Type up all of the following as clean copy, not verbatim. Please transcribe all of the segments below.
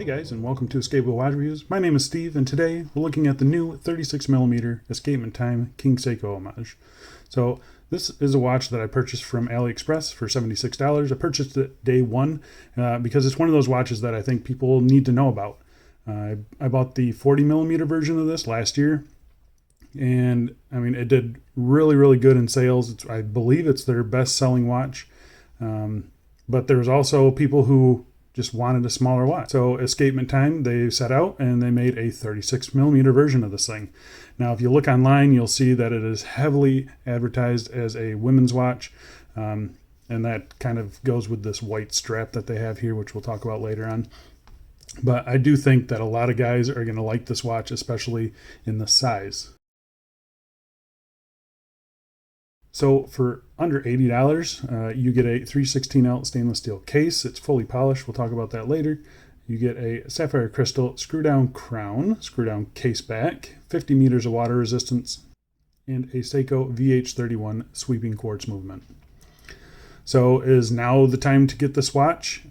Hey guys, and welcome to Escapable Watch Reviews. My name is Steve, and today we're looking at the new 36mm Escapement Time King Seiko homage. So this is a watch that I purchased from AliExpress for $76. I purchased it day one because it's one of those watches that I think people need to know about. I bought the 40mm version of this last year, and I mean it did really good in sales. I believe it's their best-selling watch, but there's also people who just wanted a smaller watch. So Escapement Time, they set out and they made a 36mm version of this thing. Now, if you look online, you'll see that it is heavily advertised as a women's watch. And that kind of goes with this white strap that they have here, which we'll talk about later on. But I do think that a lot of guys are going to like this watch, especially in the size. So for under $80, you get a 3/16 stainless steel case. It's fully polished. We'll talk about that later. You get a sapphire crystal screw-down crown, screw-down case back, 50 meters of water resistance, and a Seiko VH31 sweeping quartz movement. So is now the time to get this watch?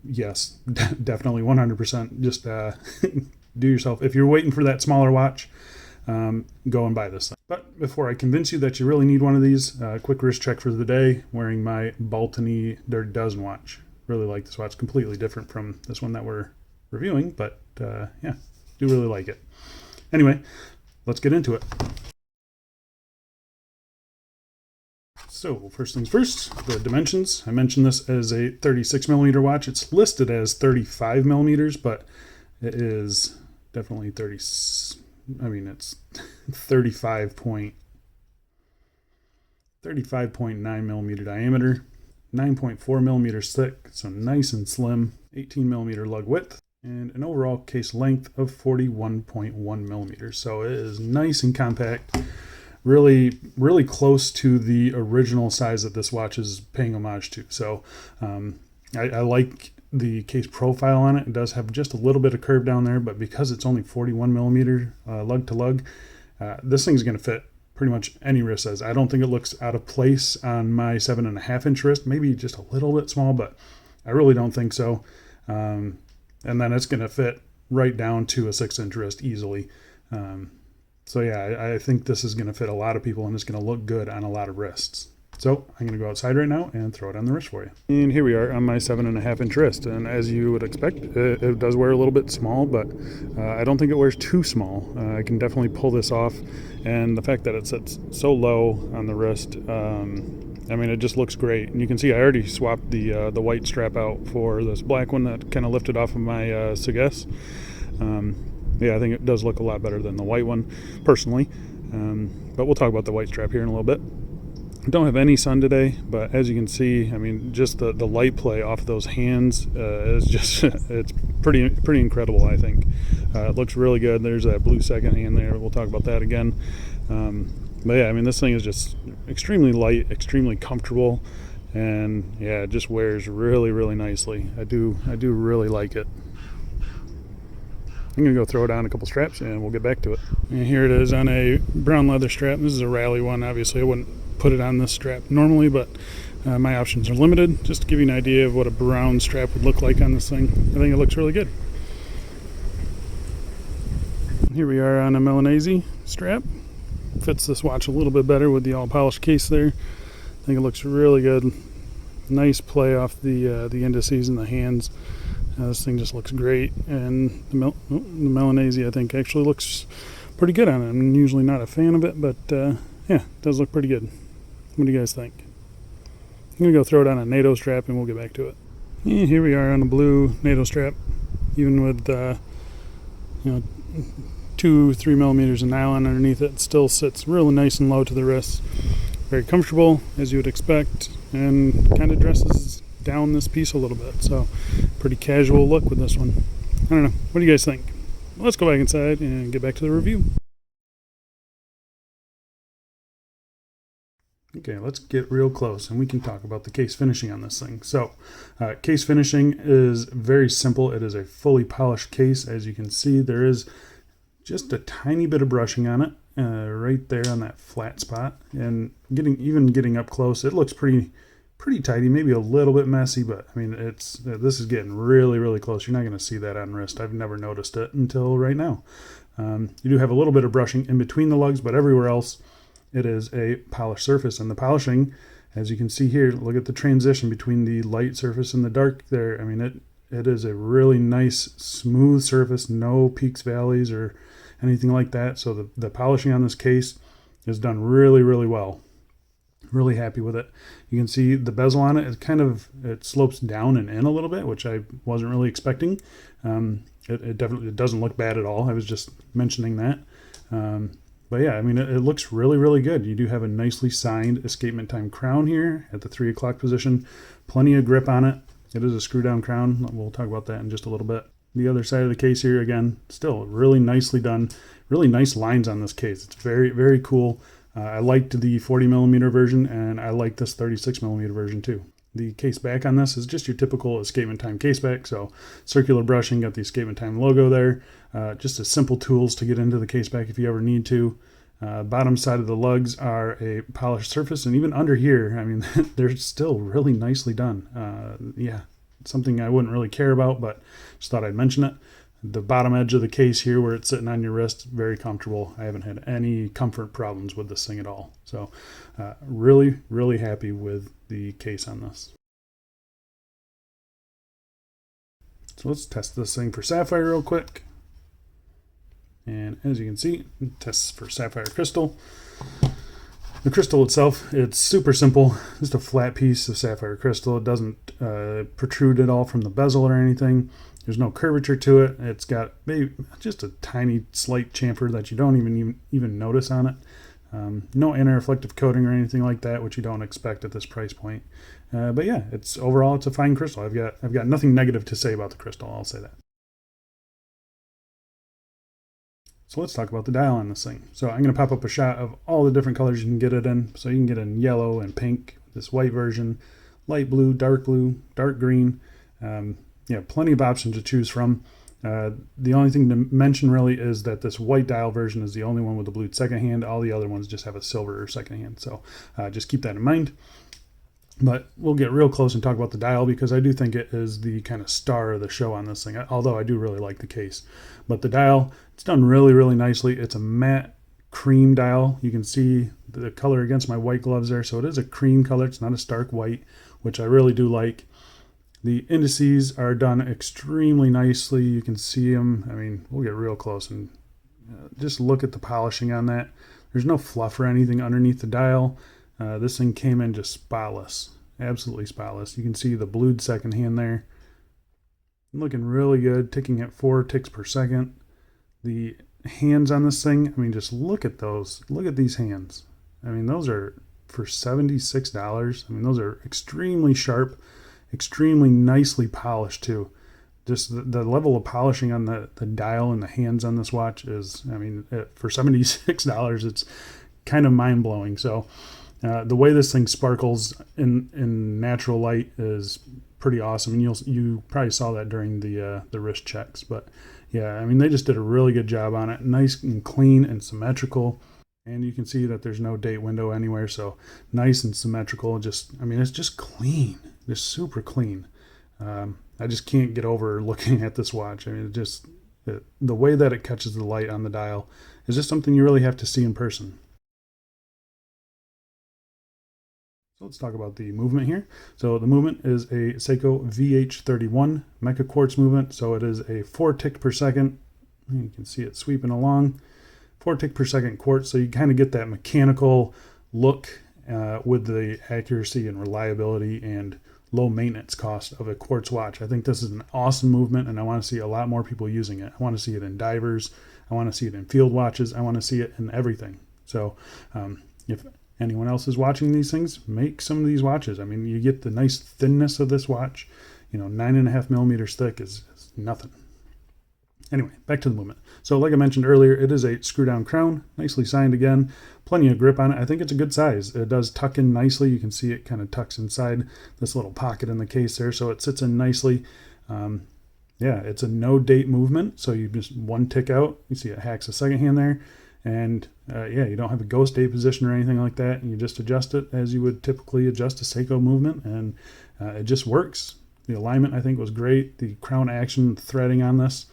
Yes, definitely 100%. Just do yourself. If you're waiting for that smaller watch, go and buy this thing. But before I convince you that you really need one of these, quick wrist check for the day, wearing my Baltony Dirty Dozen watch. Really like this watch. Completely different from this one that we're reviewing, but yeah, do really like it. Anyway, let's get into it. So first things first, the dimensions. I mentioned this as a 36mm watch. It's listed as 35mm, but it is definitely 30. I mean, it's 35.9mm diameter, 9.4mm thick, so nice and slim, 18mm lug width, and an overall case length of 41.1mm. So it is nice and compact, really close to the original size that this watch is paying homage to. So I like the case profile on it. It does have just a little bit of curve down there, but because it's only 41mm lug to lug, this thing's going to fit pretty much any wrist size. I don't think it looks out of place on my 7.5-inch wrist, maybe just a little bit small, but I really don't think so. And then it's going to fit right down to a 6-inch wrist easily. So yeah, I think this is going to fit a lot of people, and it's going to look good on a lot of wrists. So I'm going to go outside right now and throw it on the wrist for you. And here we are on my 7.5-inch wrist. And as you would expect, it does wear a little bit small, but I don't think it wears too small. I can definitely pull this off. And the fact that it sits so low on the wrist, I mean, it just looks great. And you can see I already swapped the white strap out for this black one that kind of lifted off of my Sagesse. Yeah, I think it does look a lot better than the white one, personally. But we'll talk about the white strap here in a little bit. Don't have any sun today, but as you can see, I mean, just the light play off those hands is just it's pretty incredible. I think it looks really good. There's that blue second hand there. We'll talk about that again. But yeah, I mean, this thing is just extremely light, extremely comfortable, and yeah, it just wears really nicely. I do really like it. I'm gonna go throw it on a couple straps and we'll get back to it. And here it is on a brown leather strap. This is a Rally one. Obviously I wouldn't put it on this strap normally, but my options are limited. Just to give you an idea of what a brown strap would look like on this thing, I think it looks really good. Here we are on a Milanese strap. Fits this watch a little bit better with the all polished case there. I think it looks really good. Nice play off the indices and the hands. This thing just looks great, and the Milanese I think actually looks pretty good on it. I'm usually not a fan of it, but yeah, it does look pretty good. What do you guys think? I'm gonna go throw it on a NATO strap and we'll get back to it. And here we are on a blue NATO strap, even with 2-3mm of nylon underneath it. It still sits really nice and low to the wrist. Very comfortable, as you would expect, and kind of dresses down this piece a little bit. So pretty casual look with this one. I don't know. What do you guys think? Let's go back inside and get back to the review. Okay, let's get real close and we can talk about the case finishing on this thing. So case finishing is very simple. It is a fully polished case. As you can see, there is just a tiny bit of brushing on it right there on that flat spot, and getting up close, it looks pretty pretty tidy, maybe a little bit messy, but I mean, this is getting really, really close. You're not going to see that on wrist. I've never noticed it until right now. You do have a little bit of brushing in between the lugs, but everywhere else it is a polished surface. And the polishing, as you can see here, look at the transition between the light surface and the dark there. I mean, it is a really nice, smooth surface, no peaks, valleys, or anything like that. So the polishing on this case is done really, really well. Really happy with it. You can see the bezel on it. It slopes down and in a little bit, which I wasn't really expecting. It definitely doesn't look bad at all. I was just mentioning that. But yeah, I mean, it looks really, really good. You do have a nicely signed escapement time crown here at the 3 o'clock position. Plenty of grip on it. It is a screw down crown. We'll talk about that in just a little bit. The other side of the case here, again, still really nicely done. Really nice lines on this case. It's very, very cool. I liked the 40 millimeter version, and I like this 36 millimeter version too. The case back on this is just your typical escapement time case back. So circular brushing, got the escapement time logo there. Just a simple tools to get into the case back if you ever need to. Bottom side of the lugs are a polished surface, and even under here, I mean, they're still really nicely done. Yeah, something I wouldn't really care about, but just thought I'd mention it. The bottom edge of the case here where it's sitting on your wrist, very comfortable. I haven't had any comfort problems with this thing at all. So really, really happy with the case on this. So let's test this thing for sapphire real quick. And as you can see, it tests for sapphire crystal. The crystal itself, it's super simple. Just a flat piece of sapphire crystal. It doesn't protrude at all from the bezel or anything. There's no curvature to it. It's got maybe just a tiny slight chamfer that you don't even notice on it. No anti-reflective coating or anything like that, which you don't expect at this price point. But yeah, overall it's a fine crystal. I've got nothing negative to say about the crystal. I'll say that. So let's talk about the dial on this thing. So I'm going to pop up a shot of all the different colors you can get it in. So you can get it in yellow and pink, this white version, light blue, dark green. Yeah, plenty of options to choose from. The only thing to mention really is that this white dial version is the only one with the blued second hand. All the other ones just have a silver second hand. So just keep that in mind. But we'll get real close and talk about the dial because I do think it is the kind of star of the show on this thing, although I do really like the case. But the dial, it's done really, really nicely. It's a matte cream dial. You can see the color against my white gloves there. So it is a cream color. It's not a stark white, which I really do like. The indices are done extremely nicely. You can see them. I mean, we'll get real close and just look at the polishing on that. There's no fluff or anything underneath the dial. This thing came in just spotless, absolutely spotless. You can see the blued second hand there. Looking really good, ticking at 4 ticks per second. The hands on this thing, I mean, just look at those. Look at these hands. I mean, those are for $76. I mean, those are extremely sharp, extremely nicely polished too. Just the level of polishing on the dial and the hands on this watch is, I mean, for $76, it's kind of mind-blowing. So the way this thing sparkles in natural light is pretty awesome, and you probably saw that during the wrist checks. But yeah, I mean, they just did a really good job on it. Nice and clean and symmetrical, and you can see that there's no date window anywhere. So nice and symmetrical. Just, I mean, it's just clean, just super clean. I just can't get over looking at this watch. I mean, the way that it catches the light on the dial is just something you really have to see in person. So let's talk about the movement here. So the movement is a Seiko VH31 Mecha Quartz movement. So it is a 4 tick per second. You can see it sweeping along. 4 tick per second quartz. So you kind of get that mechanical look with the accuracy and reliability and low maintenance cost of a quartz watch. I think this is an awesome movement, and I want to see a lot more people using it. I want to see it in divers. I want to see it in field watches. I want to see it in everything. So if anyone else is watching these things, make some of these watches. I mean, you get the nice thinness of this watch. 9.5 millimeters thick is nothing. Anyway, back to the movement. So like I mentioned earlier, it is a screw down crown, nicely signed again, plenty of grip on it. I think it's a good size. It does tuck in nicely. You can see it kind of tucks inside this little pocket in the case there, so it sits in nicely. Yeah, it's a no date movement, so you just one tick out. You see it hacks a second hand there, and yeah, you don't have a go state position or anything like that. You just adjust it as you would typically adjust a Seiko movement, and it just works. The alignment, I think, was great. The crown action threading on this,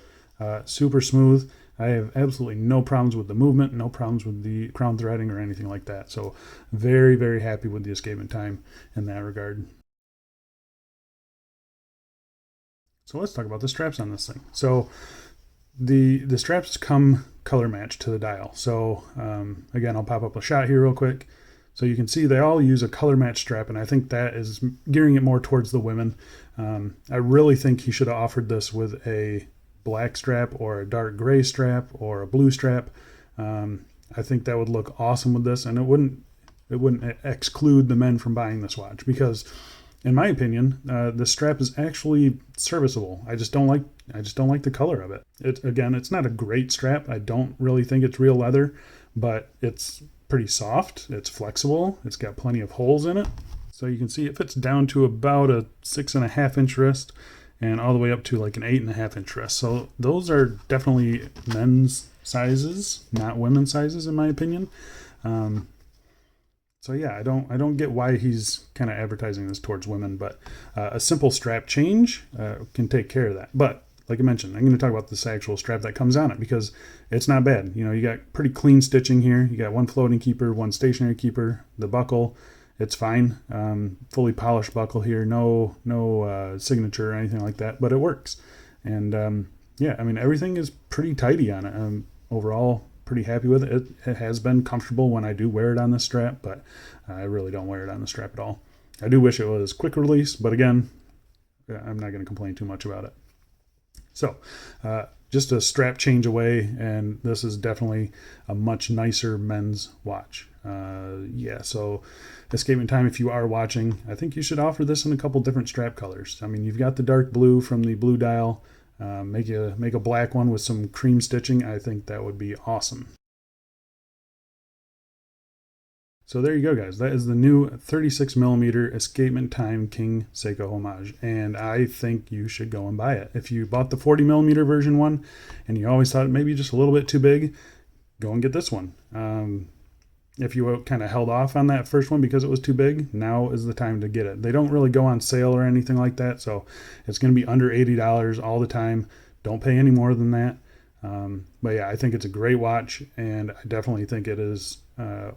super smooth. I have absolutely no problems with the movement, no problems with the crown threading or anything like that. So very, very happy with the escapement time in that regard. So let's talk about the straps on this thing. So the straps come color matched to the dial. So again, I'll pop up a shot here real quick. So you can see they all use a color match strap, and I think that is gearing it more towards the women. I really think he should have offered this with a black strap or a dark gray strap or a blue strap. I think that would look awesome with this, and it wouldn't exclude the men from buying this watch, because in my opinion, the strap is actually serviceable. I just don't like the color of it. It's not a great strap. I don't really think it's real leather, but it's pretty soft. It's flexible. It's got plenty of holes in it. So you can see it fits down to about a 6.5 inch wrist and all the way up to like an 8.5 inch wrist. So those are definitely men's sizes, not women's sizes, in my opinion. So yeah, I don't get why he's kind of advertising this towards women, but a simple strap change can take care of that. But like I mentioned, I'm going to talk about this actual strap that comes on it, because it's not bad. You know, you got pretty clean stitching here. You got one floating keeper, one stationary keeper. The buckle, it's fine. Fully polished buckle here. No signature or anything like that, but it works. And yeah, I mean, everything is pretty tidy on it. Overall, pretty happy with it. It has been comfortable when I do wear it on the strap, but I really don't wear it on the strap at all. I do wish it was quick release, but again, I'm not going to complain too much about it. So just a strap change away, and this is definitely a much nicer men's watch. Yeah, so escapement time, if you are watching, I think you should offer this in a couple different strap colors. I mean, you've got the dark blue from the Blue Dial. Make a black one with some cream stitching. I think that would be awesome. So there you go, guys. That is the new 36mm Escapement Time King Seiko Homage, and I think you should go and buy it. If you bought the 40mm version one and you always thought it maybe just a little bit too big, go and get this one. If you kind of held off on that first one because it was too big, now is the time to get it. They don't really go on sale or anything like that, so it's going to be under $80 all the time. Don't pay any more than that. But yeah, I think it's a great watch, and I definitely think it is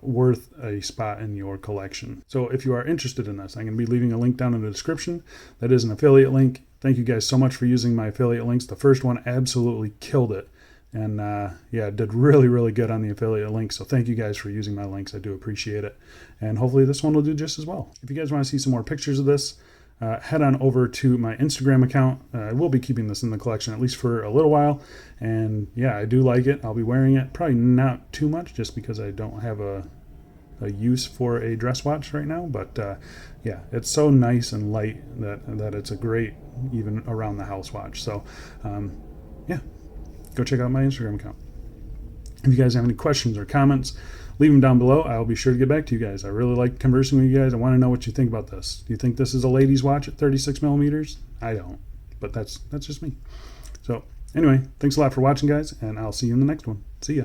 worth a spot in your collection. So if you are interested in this, I'm going to be leaving a link down in the description. That is an affiliate link. Thank you guys so much for using my affiliate links. The first one absolutely killed it. And yeah, did really, really good on the affiliate link. So thank you guys for using my links. I do appreciate it. And hopefully this one will do just as well. If you guys want to see some more pictures of this, head on over to my Instagram account. I will be keeping this in the collection at least for a little while. And yeah, I do like it. I'll be wearing it. Probably not too much, just because I don't have a use for a dress watch right now. But yeah, it's so nice and light that it's a great even around the house watch. So yeah, go check out my Instagram account. If you guys have any questions or comments, leave them down below. I'll be sure to get back to you guys. I really like conversing with you guys. I want to know what you think about this. Do you think this is a ladies' watch at 36mm? I don't, but that's just me. So anyway, thanks a lot for watching, guys, and I'll see you in the next one. See ya.